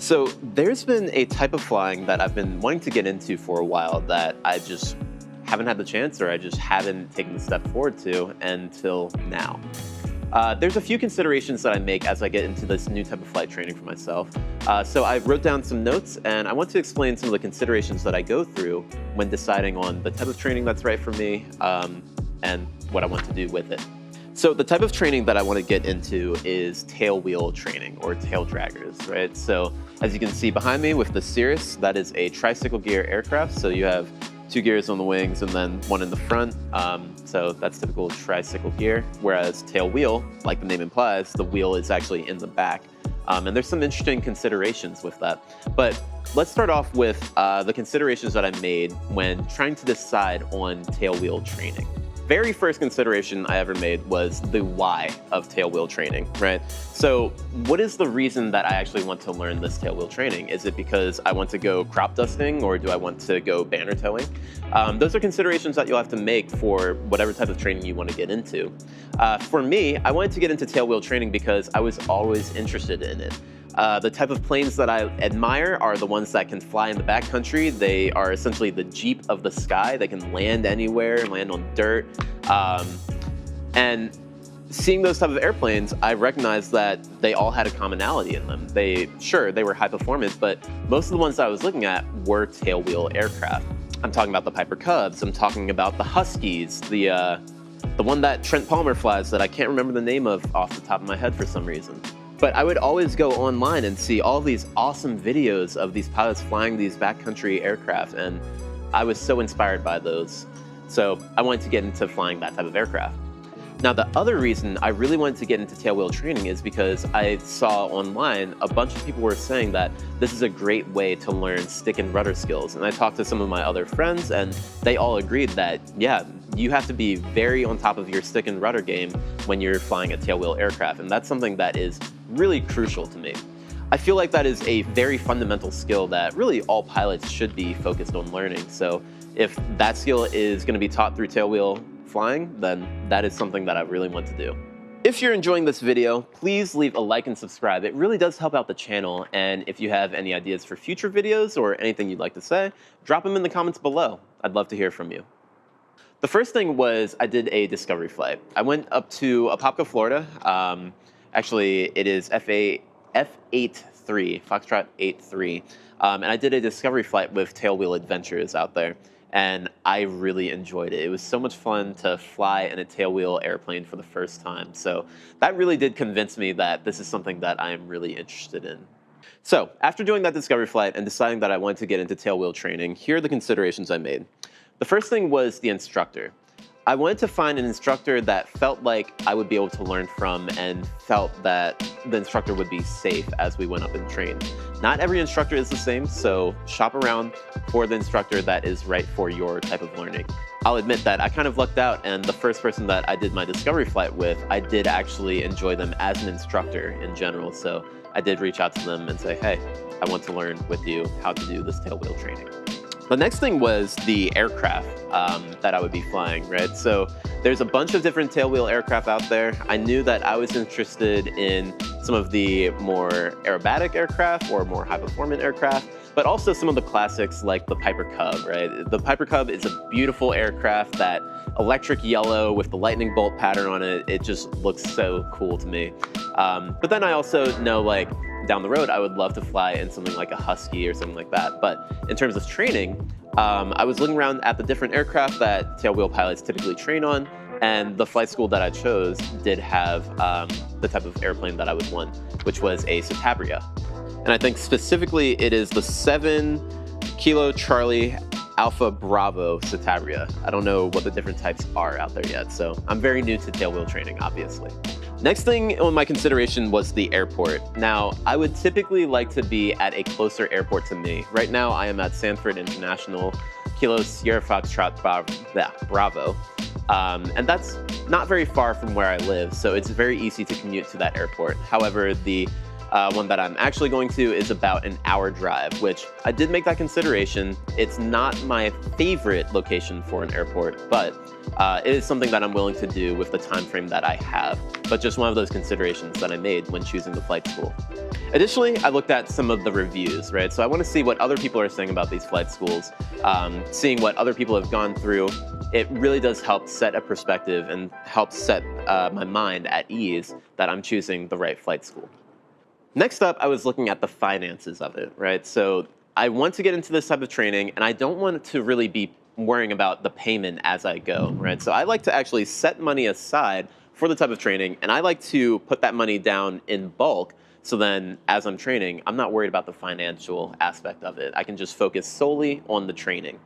So there's been a type of flying that I've been wanting to get into for a while that I just haven't had the chance, or I just haven't taken the step forward to until now. There's a few considerations that I make as I get into this new type of flight training for myself. So I wrote down some notes, and I want to explain some of the considerations that I go through when deciding on the type of training that's right for me, and what I want to do with it. So the type of training that I want to get into is tailwheel training, or tail draggers, right? So as you can see behind me with the Cirrus, that is a tricycle gear aircraft. So you have 2 gears on the wings and then 1 in the front. So that's typical tricycle gear, whereas tailwheel, like the name implies, the wheel is actually in the back. And there's some interesting considerations with that. But let's start off with the considerations that I made when trying to decide on tailwheel training. Very first consideration I ever made was the why of tailwheel training, right? So what is the reason that I actually want to learn this tailwheel training? Is it because I want to go crop dusting, or do I want to go banner towing? Those are considerations that you'll have to make for whatever type of training you want to get into. For me, I wanted to get into tailwheel training because I was always interested in it. The type of planes that I admire are the ones that can fly in the backcountry. They are essentially the Jeep of the sky. They can land anywhere, land on dirt. And seeing those type of airplanes, I recognized that they all had a commonality in them. They were high performance, but most of the ones that I was looking at were tailwheel aircraft. I'm talking about the Piper Cubs. I'm talking about the Huskies, the one that Trent Palmer flies that I can't remember the name of off the top of my head for some reason. But I would always go online and see all these awesome videos of these pilots flying these backcountry aircraft, and I was so inspired by those. So I wanted to get into flying that type of aircraft. Now, the other reason I really wanted to get into tailwheel training is because I saw online a bunch of people were saying that this is a great way to learn stick and rudder skills. And I talked to some of my other friends, and they all agreed that, yeah, you have to be very on top of your stick and rudder game when you're flying a tailwheel aircraft. And that's something that is really crucial to me. I feel like that is a very fundamental skill that really all pilots should be focused on learning. So if that skill is going to be taught through tailwheel flying, then that is something that I really want to do. If you're enjoying this video, please leave a like and subscribe. It really does help out the channel. And if you have any ideas for future videos or anything you'd like to say, drop them in the comments below. I'd love to hear from you. The first thing was I did a discovery flight. I went up to Apopka, Florida. Actually, it is F83, Foxtrot 83. And I did a discovery flight with Tailwheel Adventures out there. And I really enjoyed it. It was so much fun to fly in a tailwheel airplane for the first time. So that really did convince me that this is something that I am really interested in. So after doing that discovery flight and deciding that I wanted to get into tailwheel training, here are the considerations I made. The first thing was the instructor. I wanted to find an instructor that felt like I would be able to learn from and felt that the instructor would be safe as we went up and trained. Not every instructor is the same, so shop around for the instructor that is right for your type of learning. I'll admit that I kind of lucked out, and the first person that I did my discovery flight with, I did actually enjoy them as an instructor in general. So I did reach out to them and say, hey, I want to learn with you how to do this tailwheel training. The next thing was the aircraft that I would be flying, right? So there's a bunch of different tailwheel aircraft out there. I knew that I was interested in some of the more aerobatic aircraft or more high-performance aircraft, but also some of the classics like the Piper Cub, right? The Piper Cub is a beautiful aircraft, that electric yellow with the lightning bolt pattern on it. It just looks so cool to me. But then I also know, like, down the road, I would love to fly in something like a Husky or something like that. But in terms of training, I was looking around at the different aircraft that tailwheel pilots typically train on, and the flight school that I chose did have the type of airplane that I would want, which was a Citabria. And I think specifically it is the 7 Kilo Charlie Alpha Bravo Citabria. I don't know what the different types are out there yet, so I'm very new to tailwheel training, obviously. Next thing on my consideration was the airport. Now, I would typically like to be at a closer airport to me. Right now, I am at Sanford International, Kilo Sierra Foxtrot Bravo. And that's not very far from where I live, so it's very easy to commute to that airport. However, the one that I'm actually going to is about an hour drive, which I did make that consideration. It's not my favorite location for an airport, but it is something that I'm willing to do with the time frame that I have, but just one of those considerations that I made when choosing the flight school. Additionally, I looked at some of the reviews, right? So I want to see what other people are saying about these flight schools, seeing what other people have gone through. It really does help set a perspective and help set my mind at ease that I'm choosing the right flight school. Next up, I was looking at the finances of it, right? So I want to get into this type of training, and I don't want to really be worrying about the payment as I go, right? So I like to actually set money aside for the type of training, and I like to put that money down in bulk. So then as I'm training, I'm not worried about the financial aspect of it. I can just focus solely on the training.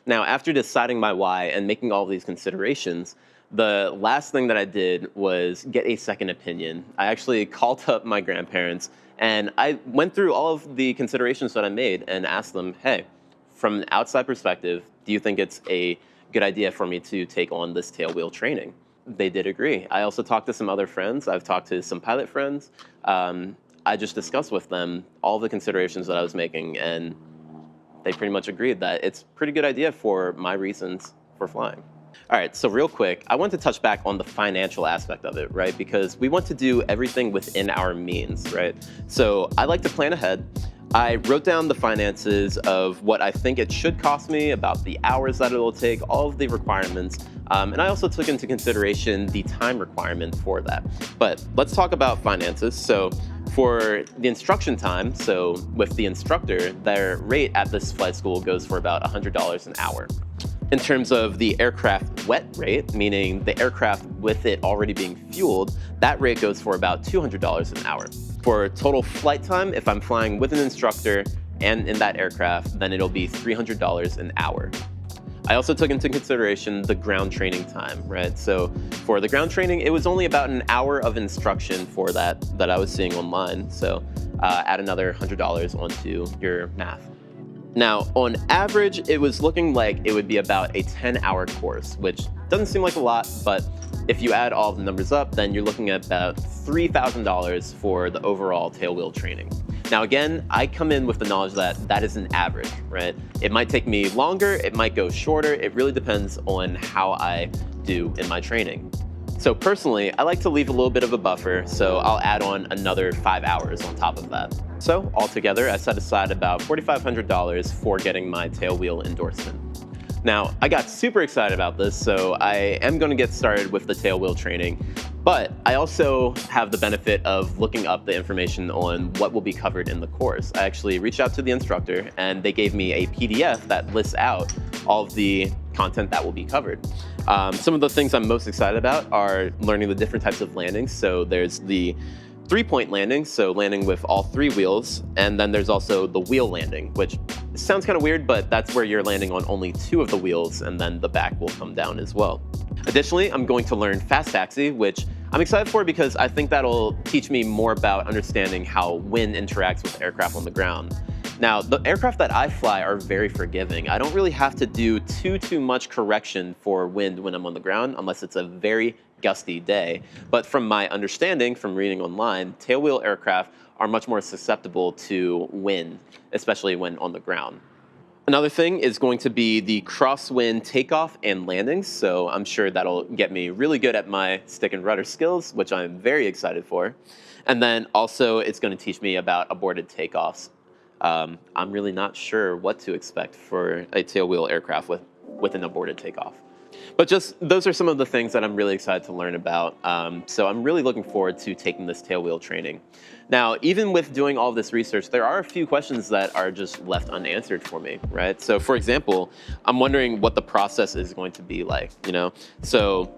Now, after deciding my why and making all of these considerations, the last thing that I did was get a second opinion. I actually called up my grandparents and I went through all of the considerations that I made and asked them, hey, from an outside perspective, do you think it's a good idea for me to take on this tailwheel training? They did agree. I also talked to some other friends. I've talked to some pilot friends. I just discussed with them all the considerations that I was making, and they pretty much agreed that it's a pretty good idea for my reasons for flying. All right, so real quick, I want to touch back on the financial aspect of it, right? Because we want to do everything within our means, right? So I like to plan ahead. I wrote down the finances of what I think it should cost me, about the hours that it will take, all of the requirements, and I also took into consideration the time requirement for that. But let's talk about finances. So for the instruction time, so with the instructor, their rate at this flight school goes for about $100 an hour. In terms of the aircraft wet rate, meaning the aircraft with it already being fueled, that rate goes for about $200 an hour. For total flight time, if I'm flying with an instructor and in that aircraft, then it'll be $300 an hour. I also took into consideration the ground training time, right? So for the ground training, it was only about an hour of instruction for that I was seeing online. So add another $100 onto your math. Now, on average, it was looking like it would be about a 10-hour course, which doesn't seem like a lot, but if you add all the numbers up, then you're looking at about $3,000 for the overall tailwheel training. Now again, I come in with the knowledge that that is an average, right? It might take me longer, it might go shorter, it really depends on how I do in my training. So personally, I like to leave a little bit of a buffer, so I'll add on another 5 hours on top of that. So altogether, I set aside about $4,500 for getting my tailwheel endorsement. Now, I got super excited about this, so I am going to get started with the tailwheel training, but I also have the benefit of looking up the information on what will be covered in the course. I actually reached out to the instructor, and they gave me a PDF that lists out all of the content that will be covered. Some of the things I'm most excited about are learning the different types of landings. So there's the 3-point landing, so landing with all 3 wheels, and then there's also the wheel landing, which sounds kind of weird, but that's where you're landing on only 2 of the wheels, and then the back will come down as well. Additionally, I'm going to learn fast taxi, which I'm excited for because I think that'll teach me more about understanding how wind interacts with aircraft on the ground. Now, the aircraft that I fly are very forgiving. I don't really have to do too much correction for wind when I'm on the ground, unless it's a very gusty day. But from my understanding, from reading online, tailwheel aircraft are much more susceptible to wind, especially when on the ground. Another thing is going to be the crosswind takeoff and landings, so I'm sure that'll get me really good at my stick and rudder skills, which I'm very excited for. And then also it's going to teach me about aborted takeoffs. I'm really not sure what to expect for a tailwheel aircraft with an aborted takeoff. But just those are some of the things that I'm really excited to learn about. So I'm really looking forward to taking this tailwheel training. Now, even with doing all of this research, there are a few questions that are just left unanswered for me, right? So for example, I'm wondering what the process is going to be like, you know? So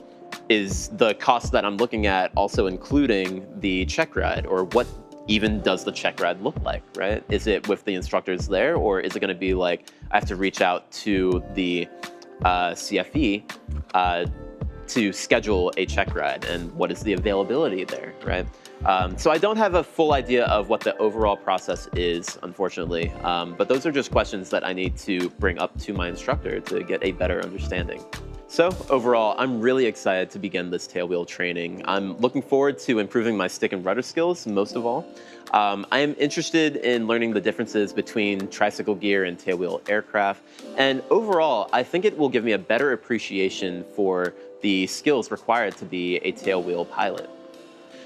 is the cost that I'm looking at also including the check ride, or what even does the check ride look like, right? Is it with the instructors there, or is it going to be like I have to reach out to the CFE to schedule a check ride, and what is the availability there, right? So I don't have a full idea of what the overall process is, unfortunately, but those are just questions that I need to bring up to my instructor to get a better understanding. So overall, I'm really excited to begin this tailwheel training. I'm looking forward to improving my stick and rudder skills, most of all. I am interested in learning the differences between tricycle gear and tailwheel aircraft. And overall, I think it will give me a better appreciation for the skills required to be a tailwheel pilot.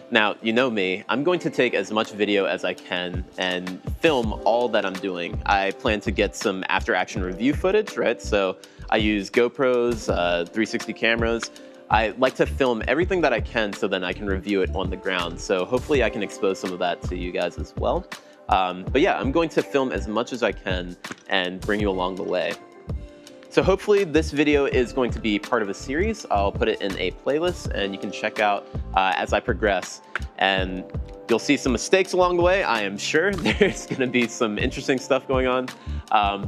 Now, you know me, I'm going to take as much video as I can and film all that I'm doing. I plan to get some after-action review footage, right? So I use GoPros, 360 cameras. I like to film everything that I can so then I can review it on the ground. So hopefully I can expose some of that to you guys as well. But yeah, I'm going to film as much as I can and bring you along the way. So hopefully this video is going to be part of a series. I'll put it in a playlist and you can check out as I progress. And you'll see some mistakes along the way, I am sure. There's gonna be some interesting stuff going on.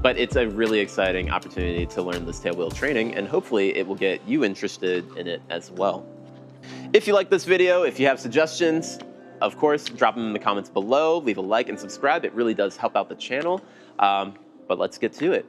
But it's a really exciting opportunity to learn this tailwheel training, and hopefully it will get you interested in it as well. If you like this video, if you have suggestions, of course, drop them in the comments below, leave a like and subscribe. It really does help out the channel. But let's get to it.